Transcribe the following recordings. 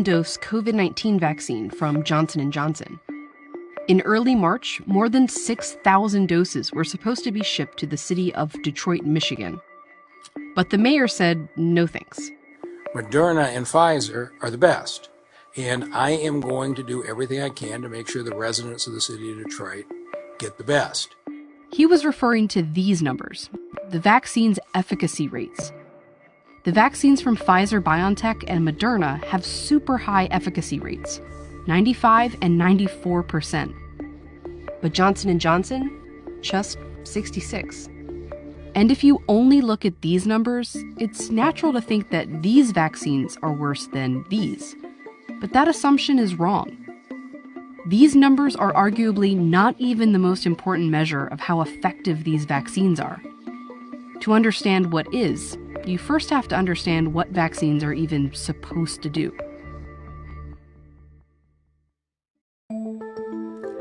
dose COVID-19 vaccine from Johnson & Johnson. In early March, more than 6,000 doses were supposed to be shipped to the city of Detroit, Michigan. But the mayor said, no thanks. Moderna and Pfizer are the best, and I am going to do everything I can to make sure the residents of the city of Detroit get the best. He was referring to these numbers, the vaccine's efficacy rates. The vaccines from Pfizer, BioNTech, and Moderna have super high efficacy rates, 95 and 94%. But Johnson & Johnson, just 66. And if you only look at these numbers, it's natural to think that these vaccines are worse than these. But that assumption is wrong. These numbers are arguably not even the most important measure of how effective these vaccines are. To understand what is, you first have to understand what vaccines are even supposed to do.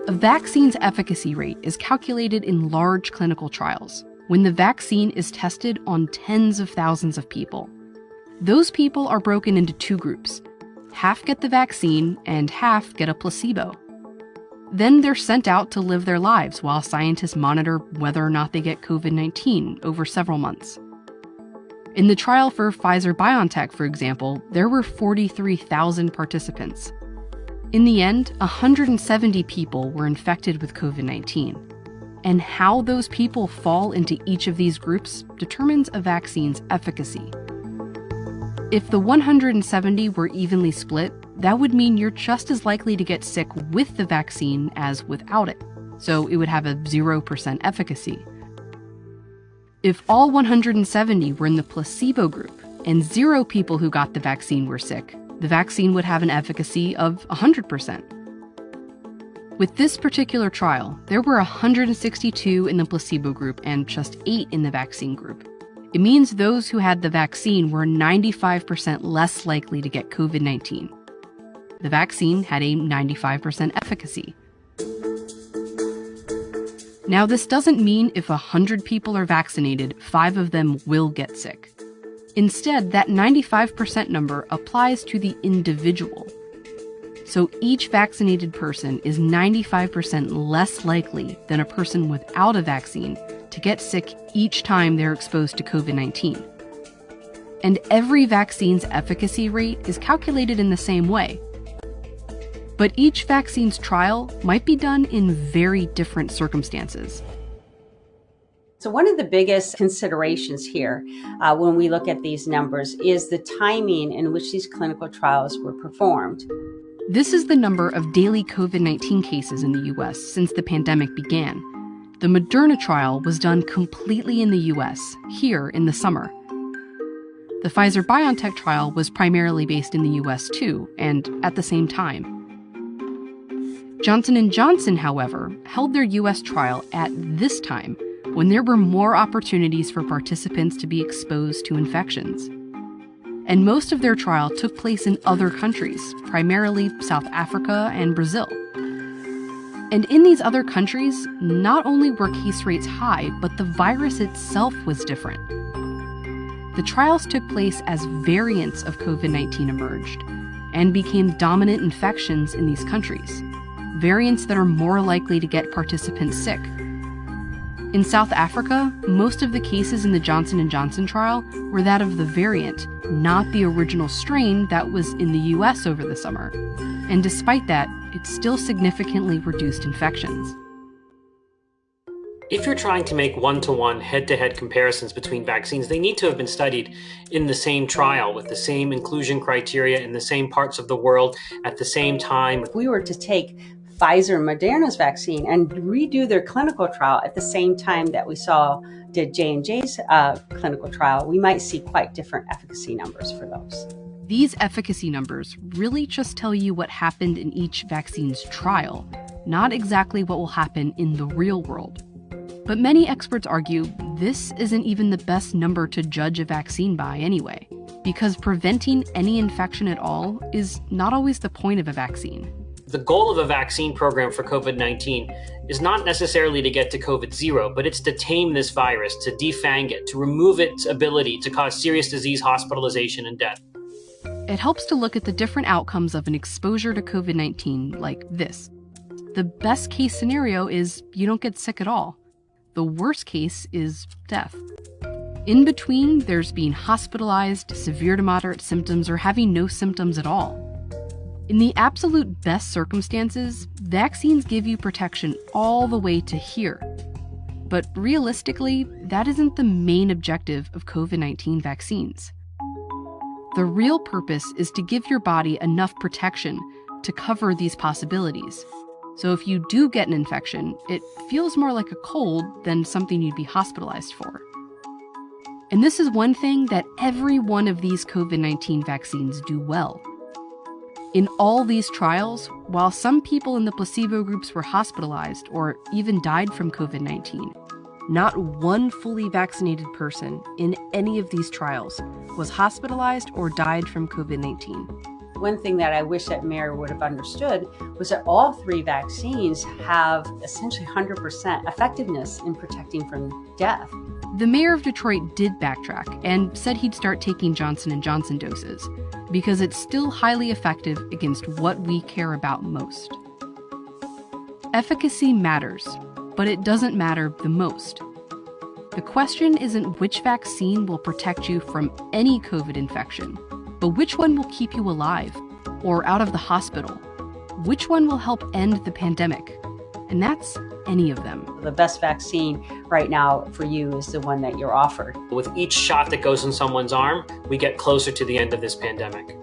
A vaccine's efficacy rate is calculated in large clinical trials, when the vaccine is tested on tens of thousands of people. Those people are broken into two groups. Half get the vaccine and half get a placebo. Then they're sent out to live their lives while scientists monitor whether or not they get COVID-19 over several months. In the trial for Pfizer-BioNTech, for example, there were 43,000 participants. In the end, 170 people were infected with COVID-19. And how those people fall into each of these groups determines a vaccine's efficacy. If the 170 were evenly split, that would mean you're just as likely to get sick with the vaccine as without it, so it would have a 0% efficacy. If all 170 were in the placebo group and 0 people who got the vaccine were sick, the vaccine would have an efficacy of 100%. With this particular trial, there were 162 in the placebo group and just 8 in the vaccine group. It means those who had the vaccine were 95% less likely to get COVID-19. The vaccine had a 95% efficacy. Now, this doesn't mean if 100 people are vaccinated, 5 of them will get sick. Instead, that 95% number applies to the individual. So each vaccinated person is 95% less likely than a person without a vaccine to get sick each time they're exposed to COVID-19. And every vaccine's efficacy rate is calculated in the same way. But each vaccine's trial might be done in very different circumstances. So one of the biggest considerations here when we look at these numbers is the timing in which these clinical trials were performed. This is the number of daily COVID-19 cases in the US since the pandemic began. The Moderna trial was done completely in the US, here in the summer. The Pfizer-BioNTech trial was primarily based in the US too, and at the same time. Johnson & Johnson, however, held their US trial at this time, when there were more opportunities for participants to be exposed to infections. And most of their trial took place in other countries, primarily South Africa and Brazil. And in these other countries, not only were case rates high, but the virus itself was different. The trials took place as variants of COVID-19 emerged and became dominant infections in these countries, variants that are more likely to get participants sick. In South Africa, most of the cases in the Johnson & Johnson trial were that of the variant, not the original strain that was in the US over the summer. And despite that, it still significantly reduced infections. If you're trying to make one-to-one, head-to-head comparisons between vaccines, they need to have been studied in the same trial with the same inclusion criteria in the same parts of the world at the same time. If we were to take Pfizer and Moderna's vaccine and redo their clinical trial at the same time that we did J&J's clinical trial, we might see quite different efficacy numbers for those. These efficacy numbers really just tell you what happened in each vaccine's trial, not exactly what will happen in the real world. But many experts argue this isn't even the best number to judge a vaccine by anyway, because preventing any infection at all is not always the point of a vaccine. The goal of a vaccine program for COVID-19 is not necessarily to get to COVID-0, but it's to tame this virus, to defang it, to remove its ability to cause serious disease, hospitalization, and death. It helps to look at the different outcomes of an exposure to COVID-19 like this. The best case scenario is you don't get sick at all. The worst case is death. In between, there's being hospitalized, severe to moderate symptoms, or having no symptoms at all. In the absolute best circumstances, vaccines give you protection all the way to here. But realistically, that isn't the main objective of COVID-19 vaccines. The real purpose is to give your body enough protection to cover these possibilities. So if you do get an infection, it feels more like a cold than something you'd be hospitalized for. And this is one thing that every one of these COVID-19 vaccines do well. In all these trials, while some people in the placebo groups were hospitalized or even died from COVID-19, not one fully vaccinated person in any of these trials was hospitalized or died from COVID-19. One thing that I wish that Mary would have understood was that all three vaccines have essentially 100% effectiveness in protecting from death. The mayor of Detroit did backtrack and said he'd start taking Johnson & Johnson doses because it's still highly effective against what we care about most. Efficacy matters, but it doesn't matter the most. The question isn't which vaccine will protect you from any COVID infection, but which one will keep you alive or out of the hospital? Which one will help end the pandemic? And that's any of them. The best vaccine right now for you is the one that you're offered. With each shot that goes in someone's arm, we get closer to the end of this pandemic.